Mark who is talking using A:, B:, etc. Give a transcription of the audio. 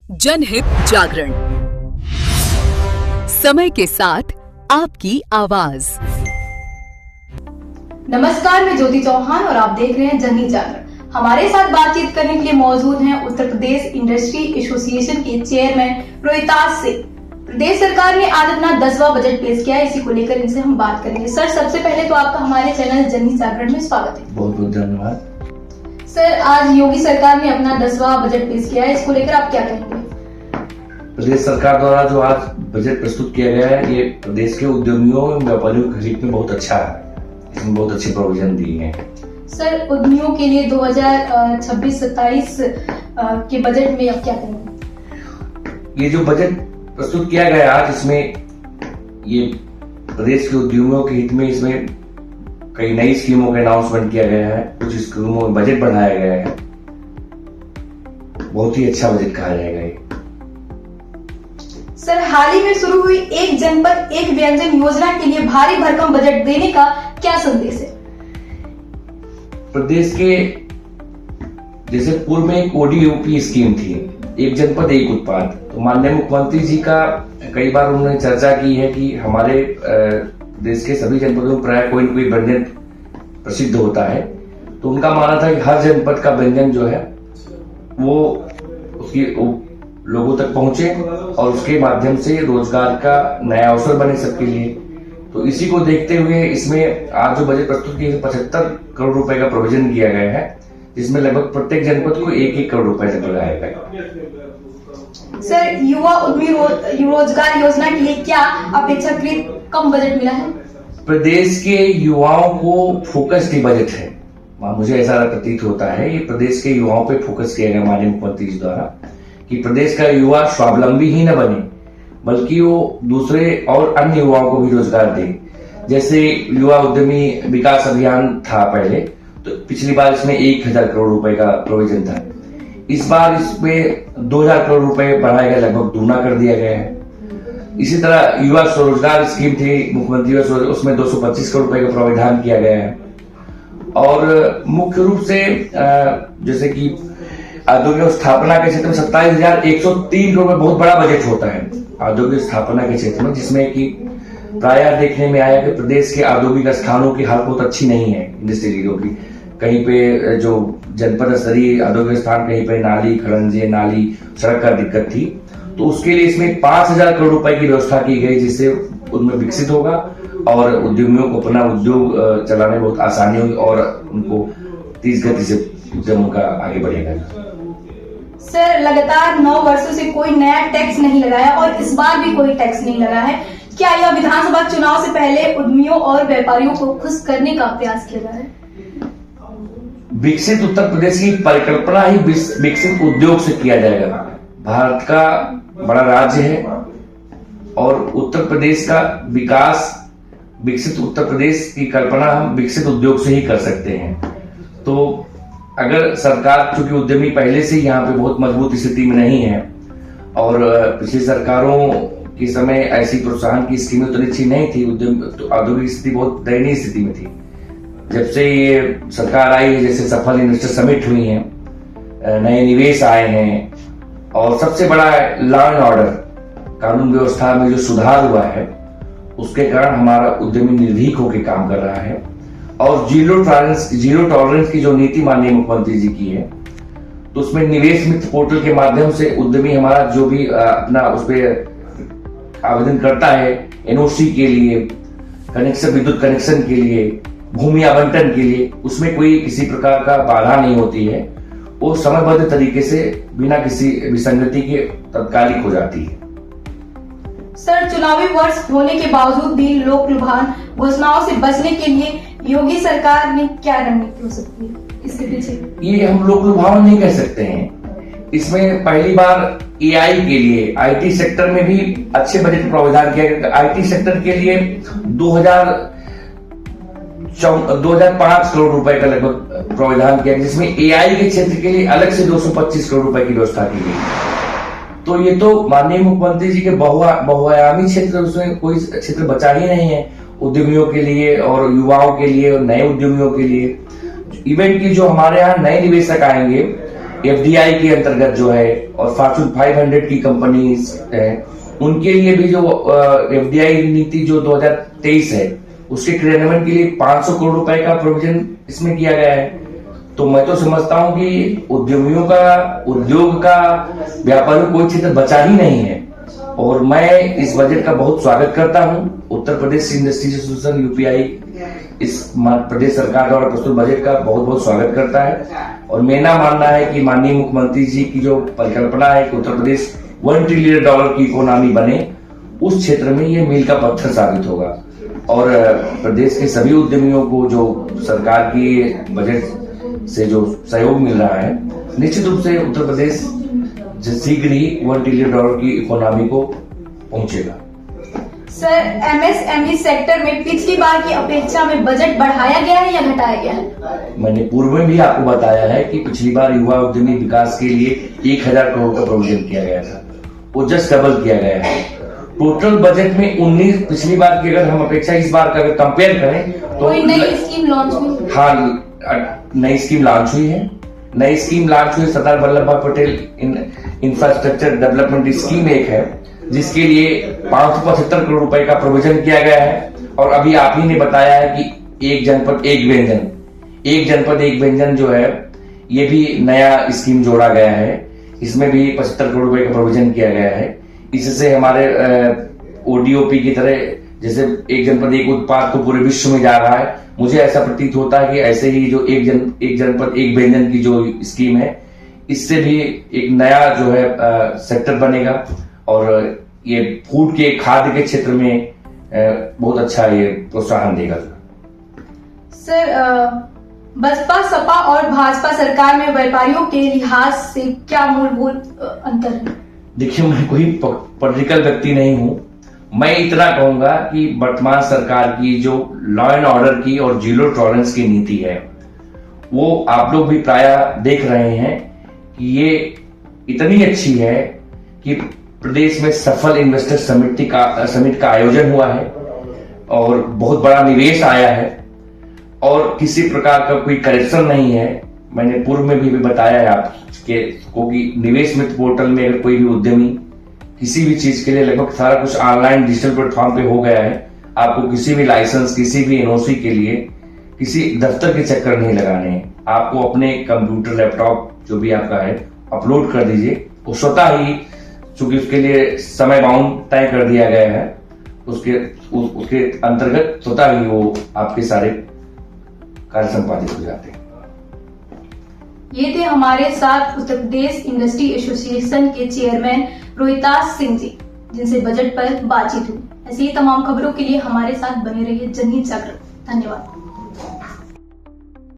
A: जनहित जागरण, समय के साथ आपकी आवाज।
B: नमस्कार, मैं ज्योति चौहान और आप देख रहे हैं जनहित जागरण। हमारे साथ बातचीत करने के लिए मौजूद हैं उत्तर प्रदेश इंडस्ट्री एसोसिएशन के चेयरमैन रोहिताज सिंह। प्रदेश सरकार ने आज अपना 10वां बजट पेश किया है, इसी को लेकर इनसे हम बात करेंगे। सर, सबसे पहले तो आपका हमारे चैनल जनहित जागरण में स्वागत है।
C: बहुत बहुत धन्यवाद।
B: सर, आज योगी सरकार ने अपना 10वां बजट पेश किया है, इसको लेकर आप क्या कहेंगे?
C: प्रदेश सरकार द्वारा जो आज बजट प्रस्तुत किया गया है, ये प्रदेश के उद्यमियों एवं व्यापारियों के हित में बहुत अच्छा है। इसमें बहुत अच्छे प्रोविजन दिए हैं।
B: सर, उद्यमियों के लिए 2026-27 के बजट में आप क्या कहेंगे?
C: ये जो बजट प्रस्तुत किया गया आज, इसमें ये प्रदेश के उद्यमियों के हित में इसमें कई नई स्कीमों का अनाउंसमेंट किया गया है। कुछ स्कीमों में बजट बढ़ाया गया है। बहुत ही अच्छा बजट कहा जाएगा ये।
B: सर, हाल ही में शुरू हुई एक जनपद एक व्यंजन योजना के लिए भारी भरकम बजट देने का क्या संदेश है?
C: प्रदेश के जैसे पूर्व में एक ओडीओपी स्कीम थी, एक जनपद एक उत्पाद, तो माननीय मुख्यमंत्री जी का कई बार उन्होंने चर्चा की है कि हमारे देश के सभी जनपदों में प्राय कोई न कोई व्यंजन प्रसिद्ध होता है। तो उनका मानना था कि हर जनपद का व्यंजन जो है वो उसकी लोगों तक पहुंचे और उसके माध्यम से रोजगार का नया अवसर बने सबके लिए। तो इसी को देखते हुए इसमें आज जो बजट प्रस्तुत किया है, 75 करोड़ रुपए का प्रोविजन किया गया है, जिसमें लगभग प्रत्येक जनपद को 1-1 करोड़ रुपए तक लगाया गया।
B: सर, युवा उद्यमी रोजगार योजना के लिए क्या अपेक्षाकृत कम बजट मिला है?
C: प्रदेश के युवाओं को फोकस्ड ही बजट है। मुझे ऐसा प्रतीत होता है ये प्रदेश के युवाओं पे फोकस किया गया माननीय मुख्यमंत्री जी द्वारा, कि प्रदेश का युवा स्वावलंबी ही न बने बल्कि वो दूसरे और अन्य युवाओं को भी रोजगार दे। जैसे युवा उद्यमी विकास अभियान था पहले, तो पिछली बार इसमें 1000 करोड़ रुपए का प्रोविजन था। इस बार इसमें 2000 करोड़ रुपए बढ़ाया गया, लगभग दूना कर दिया गया है। इसी तरह युवा स्वरोजगार स्कीम थी मुख्यमंत्री, उसमें 225 करोड़ रुपए का प्रावधान किया गया है। और मुख्य रूप से जैसे कि औद्योगिक स्थापना के क्षेत्र में 27,103 करोड़ बहुत बड़ा बजट होता है औद्योगिक स्थापना के क्षेत्र में, जिसमें कि प्राय देखने में आया कि प्रदेश के औद्योगिक स्थानों की हालत बहुत अच्छी नहीं है इंडस्ट्रियों की। कहीं पे जो जनपद स्तरीय औद्योगिक स्थान, कहीं पे नाली खड़ंजे नाली सड़क का दिक्कत थी। तो उसके लिए इसमें 5000 करोड़ रुपए की व्यवस्था की गई, जिससे उनमें विकसित होगा और उद्यमियों को अपना उद्योग चलाने में बहुत आसानी होगी और उनको तेज गति से उद्यम का आगे बढ़ेगा।
B: सर, लगातार 9 वर्षों से कोई नया टैक्स नहीं लगाया और इस बार भी कोई टैक्स नहीं लगा है। क्या यह विधानसभा चुनाव से पहले उद्यमियों और व्यापारियों को खुश करने का प्रयास किया जा रहा है?
C: विकसित उत्तर प्रदेश की परिकल्पना ही विकसित उद्योग से किया जाएगा। भारत का बड़ा राज्य है और उत्तर प्रदेश का विकास, विकसित उत्तर प्रदेश की कल्पना हम विकसित उद्योग से ही कर सकते हैं। तो अगर सरकार, चूंकि उद्यमी पहले से यहाँ पे बहुत मजबूत स्थिति में नहीं है और पिछली सरकारों के समय ऐसी प्रोत्साहन की स्कीमें उतनी अच्छी नहीं थी, तो औद्योगिक स्थिति बहुत दयनीय स्थिति में थी। जब से ये सरकार आई है, जैसे सफल इन्वेस्टर समिट हुई है, नए निवेश आए हैं और सबसे बड़ा लॉ एंड ऑर्डर कानून व्यवस्था में जो सुधार हुआ है, उसके कारण हमारा उद्यमी निर्भीक होकर काम कर रहा है। और जीरो टॉलरेंस की जो नीति माननीय मुख्यमंत्री जी की है, तो उसमें निवेश मित्र पोर्टल के माध्यम से उद्यमी हमारा जो भी अपना उस पर आवेदन करता है, एनओसी के लिए, कनेक्शन, विद्युत कनेक्शन के लिए, भूमि आवंटन के लिए, उसमें कोई किसी प्रकार का बाधा नहीं होती है। वो समयबद्ध तरीके से बिना किसी विसंगति के तत्कालिक हो जाती है।
B: सर, चुनावी वर्ष होने के बावजूद भी लोक लुभान घोषणाओं से बचने के लिए योगी सरकार ने क्या रणनीति हो सकती है इसके पीछे? ये
C: हम लोक लुभावन नहीं कह सकते हैं। इसमें पहली बार एआई के लिए आईटी सेक्टर में भी अच्छे बजट प्रावधान किया गया। आईटी सेक्टर के लिए 2005 करोड़ रुपए का लगभग प्रावधान किया, जिसमें एआई के क्षेत्र के लिए अलग से 225 करोड़ रुपए की व्यवस्था की गई। तो ये तो माननीय मुख्यमंत्री जी के बहुआयामी क्षेत्र, उसमें कोई क्षेत्र बचा ही नहीं है उद्यमियों के लिए और युवाओं के लिए और नए उद्यमियों के लिए। इवेंट की जो हमारे यहाँ नए निवेशक आएंगे एफडीआई के अंतर्गत जो है और फॉर्च्यून 500 की कंपनीज है, उनके लिए भी जो एफडीआई नीति जो 2023 है उसके क्रियान्वयन के लिए 500 करोड़ रुपए का प्रोविजन इसमें किया गया है। तो मैं तो समझता हूं कि उद्यमियों का, उद्योग का, व्यापारियों का कोई क्षेत्र बचा ही नहीं है और मैं इस बजट का बहुत स्वागत करता हूं। Uttar Pradesh industry association UPI इस प्रदेश सरकार द्वारा प्रस्तुत बजट का बहुत बहुत स्वागत करता है और मेरा मानना है कि माननीय मुख्यमंत्री जी की जो परिकल्पना है कि उत्तर प्रदेश $1 ट्रिलियन की इकोनॉमी बने, उस क्षेत्र में ये मील का पत्थर साबित होगा और प्रदेश के सभी उद्यमियों को जो सरकार की बजट से जो सहयोग मिल रहा है, निश्चित रूप से उत्तर प्रदेश शीघ्र ही $1 ट्रिलियन की इकोनॉमी को पहुंचेगा।
B: सर, एमएसएमई सेक्टर में पिछली बार की अपेक्षा में बजट बढ़ाया गया है या घटाया गया है?
C: मैंने पूर्व में भी आपको बताया है कि पिछली बार युवा उद्यमी विकास के लिए 1000 करोड़ का प्रोविजन किया गया था, वो जस्ट डबल किया गया है। टोटल बजट में 19, पिछली बार की अगर हम अपेक्षा इस बार का अगर कंपेयर करें तो
B: कोई नई स्कीम लॉन्च हुई?
C: हाँ, नई स्कीम लॉन्च हुई है। नई स्कीम लॉन्च हुई सरदार वल्लभ भाई पटेल इंफ्रास्ट्रक्चर डेवलपमेंट स्कीम एक है, जिसके लिए 575 करोड़ रुपए का प्रोविजन किया गया है और अभी आप ही ने बताया है कि एक जनपद एक व्यंजन जो है ये भी नया स्कीम जोड़ा गया है। इसमें भी 75 करोड़ रुपए का प्रोविजन किया गया है। इससे हमारे ओडीओपी की तरह जैसे एक जनपद एक उत्पाद तो पूरे विश्व में जा रहा है, मुझे ऐसा प्रतीत होता है कि ऐसे ही जो एक जनपद एक व्यंजन की जो स्कीम है, इससे भी एक नया जो है सेक्टर बनेगा और ये फूड के, खाद्य के क्षेत्र में बहुत अच्छा ये प्रोत्साहन देगा।
B: सर, बसपा, सपा और भाजपा सरकार में व्यापारियों के लिहाज से क्या मूलभूत अंतर है? देखिए,
C: मैं कोई पॉलिटिकल व्यक्ति नहीं हूं। मैं इतना कहूंगा कि वर्तमान सरकार की जो लॉ एंड ऑर्डर की और जीरो टॉलरेंस की नीति है, वो आप लोग भी प्राय देख रहे हैं कि ये इतनी अच्छी है कि प्रदेश में सफल इन्वेस्टर समिट का आयोजन हुआ है और बहुत बड़ा निवेश आया है और किसी प्रकार का कोई करेक्शन नहीं है। मैंने पूर्व में भी बताया है आपको कि निवेश मित्र पोर्टल में अगर कोई भी उद्यमी किसी भी चीज के लिए लगभग सारा कुछ ऑनलाइन डिजिटल प्लेटफॉर्म पे हो गया है। आपको किसी भी लाइसेंस, किसी भी एनओसी के लिए किसी दफ्तर के चक्कर नहीं लगाने हैं। आपको अपने कंप्यूटर, लैपटॉप जो भी आपका है अपलोड कर दीजिए, वो स्वतः ही, चूंकि उसके लिए समय बाउंड तय कर दिया गया है, उसके अंतर्गत स्वतः ही वो आपके सारे कार्य संपादित हो जाते हैं।
B: ये थे हमारे साथ उत्तर प्रदेश इंडस्ट्री एसोसिएशन के चेयरमैन रोहिताज सिंह जी, जिनसे बजट पर बातचीत हुई। ऐसी ही तमाम खबरों के लिए हमारे साथ बने रहिए जनहित जागरण। धन्यवाद।